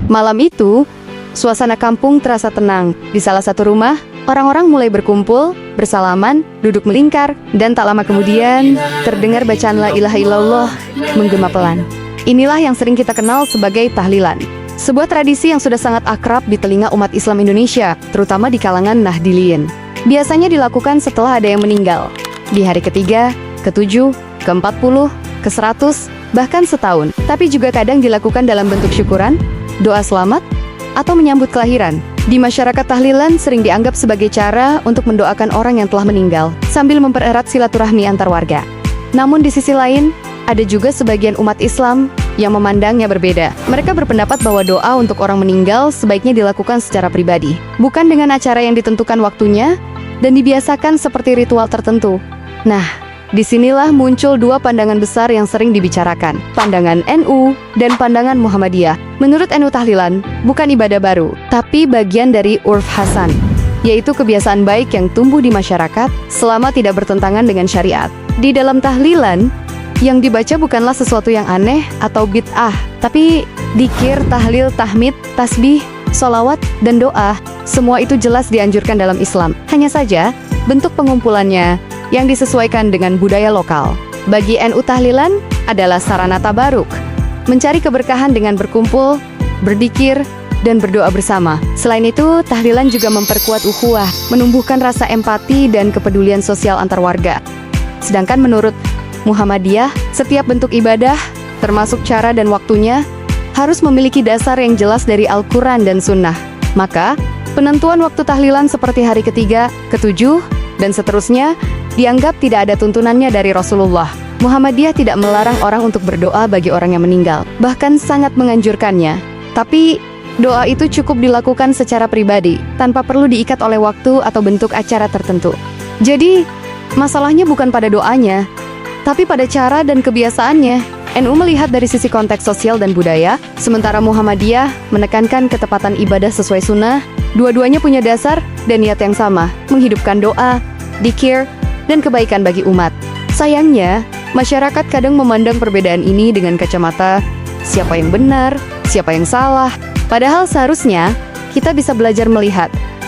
Malam itu, suasana kampung terasa tenang. Di salah satu rumah, orang-orang mulai berkumpul, bersalaman, duduk melingkar, dan tak lama kemudian, terdengar bacaan la ilaha illallah menggema pelan. Inilah yang sering kita kenal sebagai tahlilan. Sebuah tradisi yang sudah sangat akrab di telinga umat Islam Indonesia, terutama di kalangan Nahdliyin. Biasanya dilakukan setelah ada yang meninggal. Di hari ketiga, ke-7, ke-40, ke-100, bahkan setahun. Tapi juga kadang dilakukan dalam bentuk syukuran, doa selamat, atau menyambut kelahiran. Di masyarakat tahlilan sering dianggap sebagai cara untuk mendoakan orang yang telah meninggal, sambil mempererat silaturahmi antar warga. Namun di sisi lain, ada juga sebagian umat Islam yang memandangnya berbeda. Mereka berpendapat bahwa doa untuk orang meninggal sebaiknya dilakukan secara pribadi, bukan dengan acara yang ditentukan waktunya, dan dibiasakan seperti ritual tertentu. Nah, disinilah muncul dua pandangan besar yang sering dibicarakan, pandangan NU dan pandangan Muhammadiyah. Menurut NU, tahlilan bukan ibadah baru, tapi bagian dari urf hasan, yaitu kebiasaan baik yang tumbuh di masyarakat selama tidak bertentangan dengan syariat. Di dalam tahlilan, yang dibaca bukanlah sesuatu yang aneh atau bid'ah, tapi dzikir, tahlil, tahmid, tasbih, sholawat, dan doa. Semua itu jelas dianjurkan dalam Islam. Hanya saja, bentuk pengumpulannya yang disesuaikan dengan budaya lokal. Bagi NU, tahlilan adalah sarana tabaruk, mencari keberkahan dengan berkumpul, berzikir, dan berdoa bersama. Selain itu, tahlilan juga memperkuat ukhuwah, menumbuhkan rasa empati dan kepedulian sosial antar warga. Sedangkan menurut Muhammadiyah, setiap bentuk ibadah, termasuk cara dan waktunya, harus memiliki dasar yang jelas dari Al-Quran dan Sunnah. Maka, penentuan waktu tahlilan seperti hari ketiga, ke-7, dan seterusnya, dianggap tidak ada tuntunannya dari Rasulullah. Muhammadiyah tidak melarang orang untuk berdoa bagi orang yang meninggal, bahkan sangat menganjurkannya. Tapi, doa itu cukup dilakukan secara pribadi, tanpa perlu diikat oleh waktu atau bentuk acara tertentu. Jadi, masalahnya bukan pada doanya, tapi pada cara dan kebiasaannya. NU melihat dari sisi konteks sosial dan budaya, sementara Muhammadiyah menekankan ketepatan ibadah sesuai sunnah. Dua-duanya punya dasar dan niat yang sama, menghidupkan doa, dzikir, dan kebaikan bagi umat. Sayangnya, masyarakat kadang memandang perbedaan ini dengan kacamata siapa yang benar, siapa yang salah. Padahal seharusnya kita bisa belajar melihat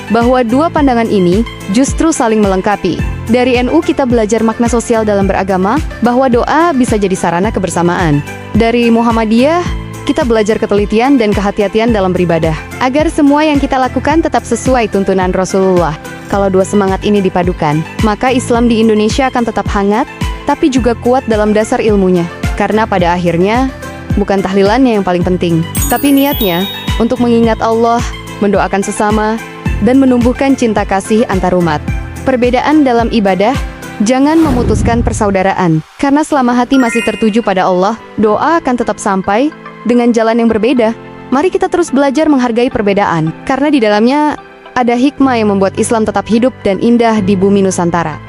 bahwa dua pandangan ini justru saling melengkapi. Dari NU kita belajar makna sosial dalam beragama, bahwa doa bisa jadi sarana kebersamaan. Dari Muhammadiyah, kita belajar ketelitian dan kehati-hatian dalam beribadah, agar semua yang kita lakukan tetap sesuai tuntunan Rasulullah. Kalau dua semangat ini dipadukan, maka Islam di Indonesia akan tetap hangat, tapi juga kuat dalam dasar ilmunya. Karena pada akhirnya, bukan tahlilannya yang paling penting, tapi niatnya untuk mengingat Allah, mendoakan sesama, dan menumbuhkan cinta kasih antar umat. Perbedaan dalam ibadah, jangan memutuskan persaudaraan. Karena selama hati masih tertuju pada Allah, doa akan tetap sampai dengan jalan yang berbeda. Mari kita terus belajar menghargai perbedaan, karena di dalamnya ada hikmah yang membuat Islam tetap hidup dan indah di bumi Nusantara.